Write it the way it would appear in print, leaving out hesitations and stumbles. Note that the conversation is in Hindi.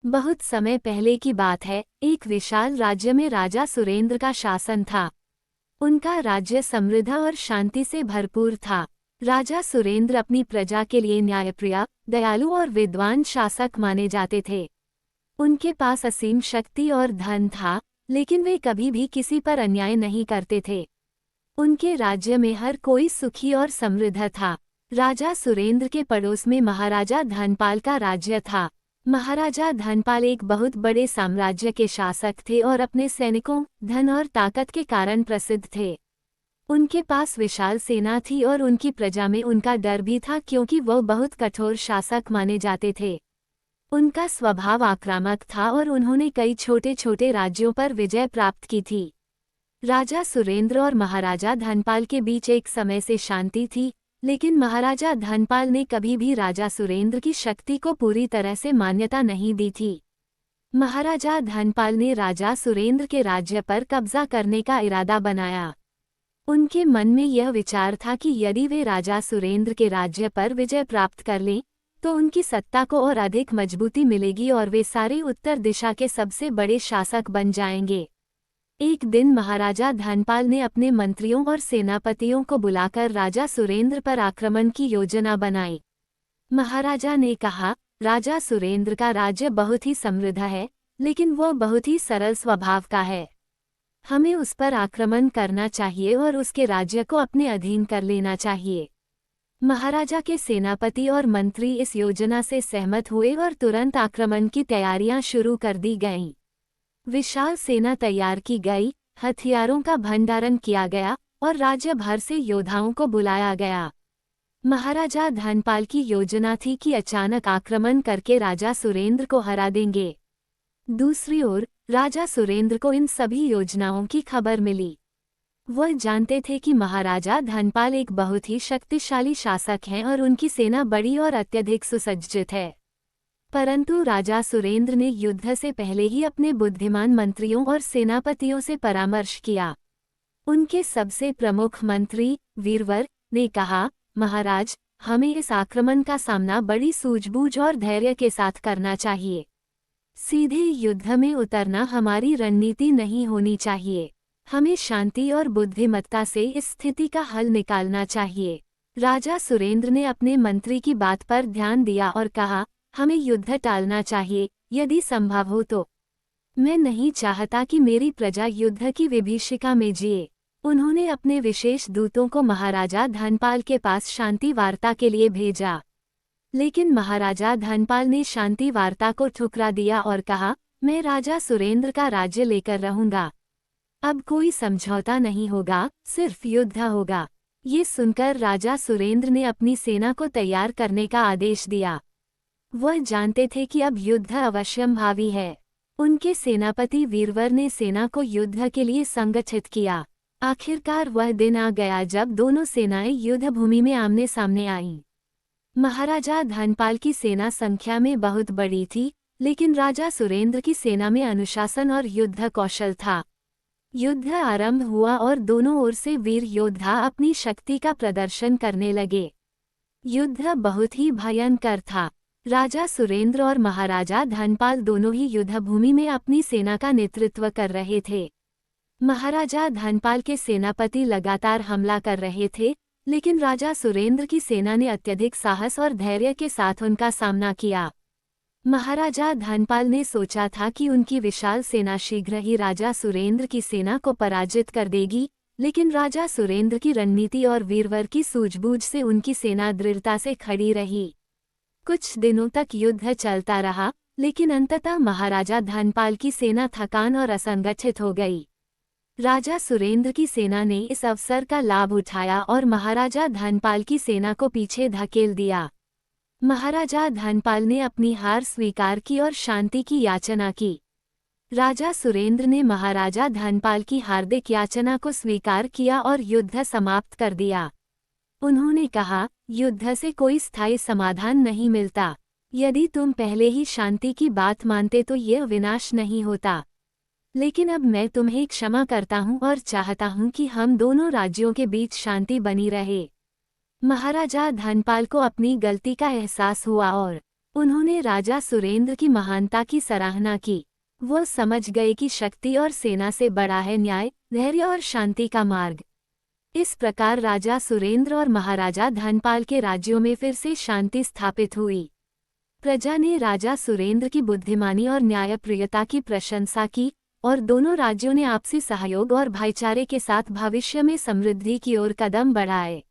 बहुत समय पहले की बात है, एक विशाल राज्य में राजा सुरेंद्र का शासन था। उनका राज्य समृद्ध और शांति से भरपूर था। राजा सुरेंद्र अपनी प्रजा के लिए न्यायप्रिय, दयालु और विद्वान शासक माने जाते थे। उनके पास असीम शक्ति और धन था, लेकिन वे कभी भी किसी पर अन्याय नहीं करते थे। उनके राज्य में हर कोई सुखी और समृद्ध था। राजा सुरेंद्र के पड़ोस में महाराजा धनपाल का राज्य था। महाराजा धनपाल एक बहुत बड़े साम्राज्य के शासक थे और अपने सैनिकों, धन और ताकत के कारण प्रसिद्ध थे। उनके पास विशाल सेना थी और उनकी प्रजा में उनका डर भी था, क्योंकि वो बहुत कठोर शासक माने जाते थे। उनका स्वभाव आक्रामक था और उन्होंने कई छोटे छोटे राज्यों पर विजय प्राप्त की थी। राजा सुरेंद्र और महाराजा धनपाल के बीच एक समय से शांति थी, लेकिन महाराजा धनपाल ने कभी भी राजा सुरेंद्र की शक्ति को पूरी तरह से मान्यता नहीं दी थी। महाराजा धनपाल ने राजा सुरेंद्र के राज्य पर कब्जा करने का इरादा बनाया। उनके मन में यह विचार था कि यदि वे राजा सुरेंद्र के राज्य पर विजय प्राप्त कर लें, तो उनकी सत्ता को और अधिक मजबूती मिलेगी और वे सारे उत्तर दिशा के सबसे बड़े शासक बन जाएंगे। एक दिन महाराजा धनपाल ने अपने मंत्रियों और सेनापतियों को बुलाकर राजा सुरेंद्र पर आक्रमण की योजना बनाई। महाराजा ने कहा, राजा सुरेंद्र का राज्य बहुत ही समृद्ध है, लेकिन वो बहुत ही सरल स्वभाव का है। हमें उस पर आक्रमण करना चाहिए और उसके राज्य को अपने अधीन कर लेना चाहिए। महाराजा के सेनापति और मंत्री इस योजना से सहमत हुए और तुरंत आक्रमण की तैयारियां शुरू कर दी गईं। विशाल सेना तैयार की गई, हथियारों का भंडारण किया गया और राज्य भर से योद्धाओं को बुलाया गया। महाराजा धनपाल की योजना थी कि अचानक आक्रमण करके राजा सुरेंद्र को हरा देंगे। दूसरी ओर राजा सुरेंद्र को इन सभी योजनाओं की खबर मिली। वह जानते थे कि महाराजा धनपाल एक बहुत ही शक्तिशाली शासक हैं और उनकी सेना बड़ी और अत्यधिक सुसज्जित है। परंतु राजा सुरेंद्र ने युद्ध से पहले ही अपने बुद्धिमान मंत्रियों और सेनापतियों से परामर्श किया। उनके सबसे प्रमुख मंत्री वीरवर ने कहा, महाराज, हमें इस आक्रमण का सामना बड़ी सूझबूझ और धैर्य के साथ करना चाहिए। सीधे युद्ध में उतरना हमारी रणनीति नहीं होनी चाहिए। हमें शांति और बुद्धिमत्ता से इस स्थिति का हल निकालना चाहिए। राजा सुरेंद्र ने अपने मंत्री की बात पर ध्यान दिया और कहा, हमें युद्ध टालना चाहिए, यदि संभव हो तो। मैं नहीं चाहता कि मेरी प्रजा युद्ध की विभीषिका में जिए। उन्होंने अपने विशेष दूतों को महाराजा धनपाल के पास शांति वार्ता के लिए भेजा, लेकिन महाराजा धनपाल ने शांति वार्ता को ठुकरा दिया और कहा, मैं राजा सुरेंद्र का राज्य लेकर रहूंगा। अब कोई समझौता नहीं होगा, सिर्फ युद्ध होगा। ये सुनकर राजा सुरेंद्र ने अपनी सेना को तैयार करने का आदेश दिया। वह जानते थे कि अब युद्ध अवश्यंभावी है। उनके सेनापति वीरवर ने सेना को युद्ध के लिए संगठित किया। आखिरकार वह दिन आ गया जब दोनों सेनाएं युद्ध भूमि में आमने सामने आईं। महाराजा धनपाल की सेना संख्या में बहुत बड़ी थी, लेकिन राजा सुरेंद्र की सेना में अनुशासन और युद्ध कौशल था। युद्ध आरंभ हुआ और दोनों ओर से वीर योद्धा अपनी शक्ति का प्रदर्शन करने लगे। युद्ध बहुत ही भयंकर था। राजा सुरेंद्र और महाराजा धनपाल दोनों ही युद्धभूमि में अपनी सेना का नेतृत्व कर रहे थे। महाराजा धनपाल के सेनापति लगातार हमला कर रहे थे, लेकिन राजा सुरेंद्र की सेना ने अत्यधिक साहस और धैर्य के साथ उनका सामना किया। महाराजा धनपाल ने सोचा था कि उनकी विशाल सेना शीघ्र ही राजा सुरेंद्र की सेना को पराजित कर देगी, लेकिन राजा सुरेंद्र की रणनीति और वीरवर की सूझबूझ से उनकी सेना दृढ़ता से खड़ी रही। कुछ दिनों तक युद्ध चलता रहा, लेकिन अंततः महाराजा धनपाल की सेना थकान और असंगठित हो गई। राजा सुरेंद्र की सेना ने इस अवसर का लाभ उठाया और महाराजा धनपाल की सेना को पीछे धकेल दिया। महाराजा धनपाल ने अपनी हार स्वीकार की और शांति की याचना की। राजा सुरेंद्र ने महाराजा धनपाल की हार्दिक याचना को स्वीकार किया और युद्ध समाप्त कर दिया। उन्होंने कहा, युद्ध से कोई स्थायी समाधान नहीं मिलता। यदि तुम पहले ही शांति की बात मानते तो यह विनाश नहीं होता। लेकिन अब मैं तुम्हें क्षमा करता हूं और चाहता हूं कि हम दोनों राज्यों के बीच शांति बनी रहे। महाराजा धनपाल को अपनी गलती का एहसास हुआ और उन्होंने राजा सुरेंद्र की महानता की सराहना की। वो समझ गए कि शक्ति और सेना से बड़ा है न्याय, धैर्य और शांति का मार्ग। इस प्रकार राजा सुरेंद्र और महाराजा धनपाल के राज्यों में फिर से शांति स्थापित हुई। प्रजा ने राजा सुरेंद्र की बुद्धिमानी और न्यायप्रियता की प्रशंसा की, और दोनों राज्यों ने आपसी सहयोग और भाईचारे के साथ भविष्य में समृद्धि की ओर कदम बढ़ाए।